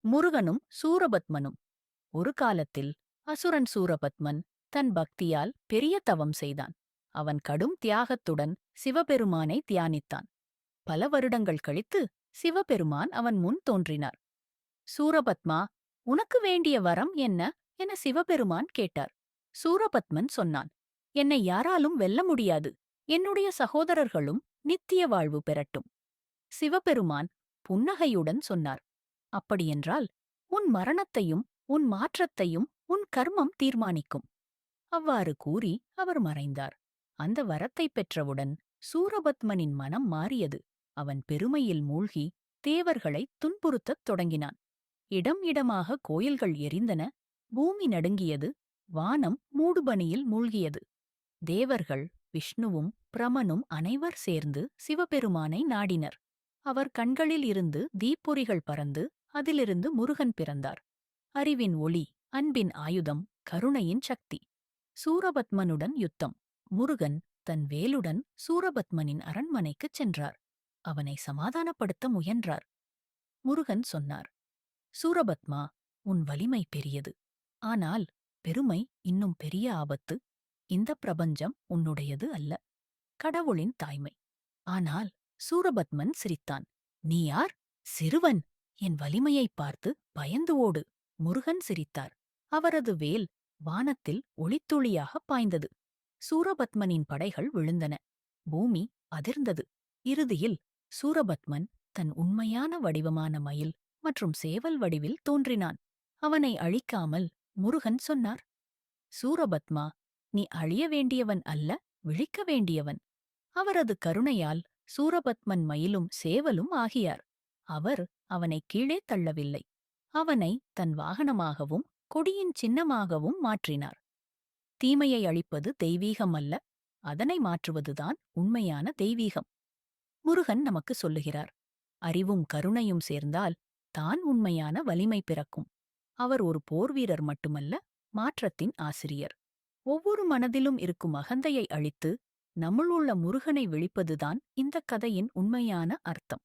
முருகனும் சூரபத்மனும். ஒரு காலத்தில் அசுரன் சூரபத்மன் தன் பக்தியால் பெரிய தவம் செய்தான். அவன் கடும் தியாகத்துடன் சிவபெருமானை தியானித்தான். பல வருடங்கள் கழித்து சிவபெருமான் அவன் முன் தோன்றினார். சூரபத்மா, உனக்கு வேண்டிய வரம் என்ன என சிவபெருமான் கேட்டார். சூரபத்மன் சொன்னான், என்னை யாராலும் வெல்ல முடியாது. என்னுடைய சகோதரர்களும் நித்திய வாழ்வு பெறட்டும். சிவபெருமான் புன்னகையுடன் சொன்னார், அப்படியென்றால் உன் மரணத்தையும் உன் மாற்றத்தையும் உன் கர்மம் தீர்மானிக்கும். அவ்வாறு கூறி அவர் மறைந்தார். அந்த வரத்தைப் பெற்றவுடன் சூரபத்மனின் மனம் மாறியது. அவன் பெருமையில் மூழ்கி தேவர்களைத் துன்புறுத்தத் தொடங்கினான். இடம் இடமாக கோயில்கள் எரிந்தன, பூமி நடுங்கியது, வானம் மூடுபனியில் மூழ்கியது. தேவர்கள், விஷ்ணுவும் பிரமனும் அனைவர் சேர்ந்து சிவபெருமானை நாடினர். அவர் கண்களில் இருந்து தீப்பொறிகள் பறந்து அதிலிருந்து முருகன் பிறந்தார். அறிவின் ஒளி, அன்பின் ஆயுதம், கருணையின் சக்தி. சூரபத்மனுடன் யுத்தம். முருகன் தன் வேலுடன் சூரபத்மனின் அரண்மனைக்குச் சென்றார். அவனை சமாதானப்படுத்த முயன்றார். முருகன் சொன்னார், சூரபத்மா, உன் வலிமை பெரியது. ஆனால் பெருமை இன்னும் பெரிய ஆபத்து. இந்த பிரபஞ்சம் உன்னுடையது அல்ல, கடவுளின் தாய்மை. ஆனால் சூரபத்மன் சிரித்தான். நீ யார்? சிறுவன். என் வலிமையைப் பார்த்து பயந்து ஓடு. முருகன் சிரித்தார். அவரது வேல் வானத்தில் ஒளித்துளியாகப் பாய்ந்தது. சூரபத்மனின் படைகள் விழுந்தன. பூமி அதிர்ந்தது. இறுதியில் சூரபத்மன் தன் உண்மையான வடிவமான மயில் மற்றும் சேவல் வடிவில் தோன்றினான். அவனை அழிக்காமல் முருகன் சொன்னார், சூரபத்மா, நீ அழிய வேண்டியவன் அல்ல, விழிக்க வேண்டியவன். அவரது கருணையால் சூரபத்மன் மயிலும் சேவலும் ஆகியார். அவர் அவனை கீழே தள்ளவில்லை. அவனை தன் வாகனமாகவும் கொடியின் சின்னமாகவும் மாற்றினார். தீமையை அழிப்பது தெய்வீகம் அல்ல, அதனை மாற்றுவதுதான் உண்மையான தெய்வீகம். முருகன் நமக்கு சொல்லுகிறார், அறிவும் கருணையும் சேர்ந்தால் தான் உண்மையான வலிமை பிறக்கும். அவர் ஒரு போர்வீரர் மட்டுமல்ல, மாற்றத்தின் ஆசிரியர். ஒவ்வொரு மனதிலும் இருக்கும் அகந்தையை அழித்து நம்முள் உள்ள முருகனை விழிப்பதுதான் இந்தக் கதையின் உண்மையான அர்த்தம்.